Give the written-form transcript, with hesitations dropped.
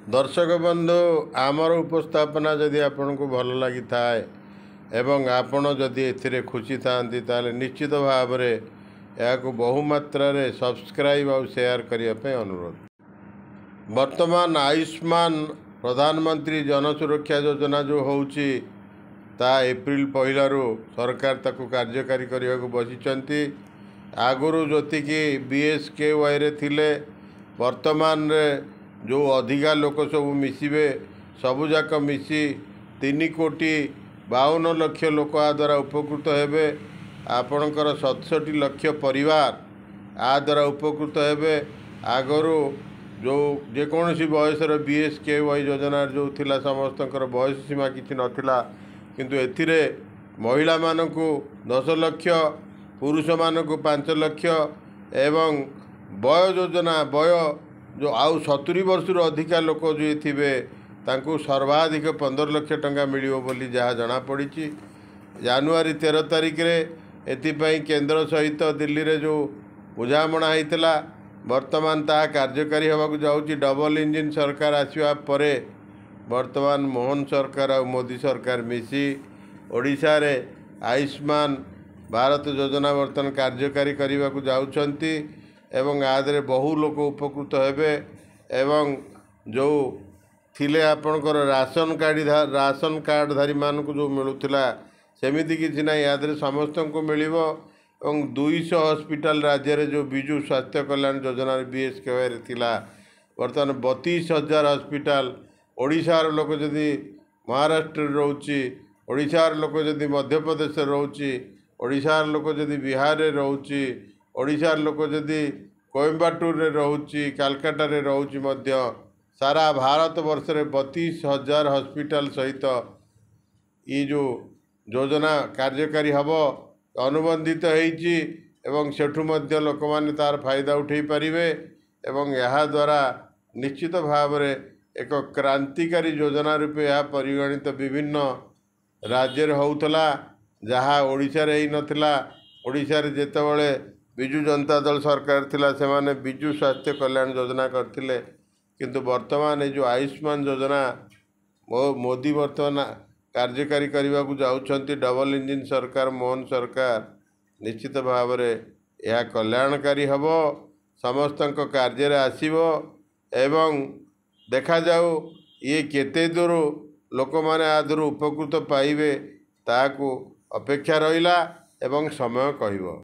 दर्शक बंधु आमर उपस्थापना जदि आपन को भल लगी थाए एवं आपण जदि एथिरे खुशी थांती ताले निश्चित भाव में यह बहुमात्रा रे सब्सक्राइब और शेयर करने अनुरोध। वर्तमान आयुष्मान प्रधानमंत्री जन सुरक्षा योजना जो होउची ता एप्रिल पहलू सरकार ताकू कार्यकारी करने को बसिचंती। आगुरु जोति की BSKY रे थिले वर्तमान रे जो अधिका लोक सब मिसिबे सबुजाक मिसी 3,52,00,000 लोक आ द्वारा उपकृत हेबे। आपणकर 67 लाख परिवार आ द्वारा उपकृत हेबे। आगरू जो जेकोसी बयसर BSKY योजना जो थिला समस्तकर बयस सीमा किछि नथिला किंतु एथिरे महिला मानकु 10 लाख पुरुष मानकु 5 लाख एवं वय योजना वय जो आउ 70 वर्ष अधिका लोक जो थे तांकु सर्वाधिक 15 लाख टंका मिलियो बोली जहाँ जना पड़ी। जनवरी 13 तारिख रे एथिपाई केंद्र सहित दिल्ली रे जो बुझामणा होता वर्तमान ता कार्यकारी होगा जाऊँगी। डबल इंजिन सरकार आसवा परे वर्तमान मोहन सरकार और मोदी सरकार मिसी ओडिशा रे आयुष्मान भारत योजना वर्तमान कार्यकारी करने को जाउछंती एवं आदरे बहु लोक उपकृत हेबे। एवं जो थिले आपणकर राशन कार्ड धारी मान को जो मिलूला सेमिति किसी ना यादरे समस्त को मिलिबो। एवं 200 हॉस्पिटल राज्य रे जो विजु स्वास्थ्य कल्याण योजना BSKY रे थिला वर्तमान 32,000 हॉस्पिटल ओडिशार लोक जदि महाराष्ट्र रोची ओडिशार लोक जदि मध्य प्रदेश रोची ओडिशार लोक जदि बिहार रे रोची ओडिशार लोक जदि कोयम्बाटूर रे रोची कालकाटा रे रोची मध्य सारा भारत वर्ष रे 32,000 हॉस्पिटल सहित ये जो योजना कार्यकारी हब अनुबंधित होईची एवं सेठु मध्य लोक माने तार फायदा उठे पारिबे। एवं यह द्वारा निश्चित भाव में एक क्रांतिकारी योजना रूपे यह परिगणित विभिन्न राज्य होउतला जहाँ ओडिशा रे ही नथिला। ओडिशा रे जेतेबेले विजु जनता दल सरकार थिला से माने विजु स्वास्थ्य कल्याण योजना करथिले किंतु वर्तमान जो आयुष्मान योजना मोदी वर्तमान कार्यकारी करने को जाउछंती। डबल इंजिन सरकार मोहन सरकार निश्चित भाव में यह कल्याणकारी हब समस्तक कार्य आसीबो एवं देखा जाऊ ये केते दूर लोक माने आदर उपकृत पाइबे ताकू अपेक्षा रहिला एवं समय कहब।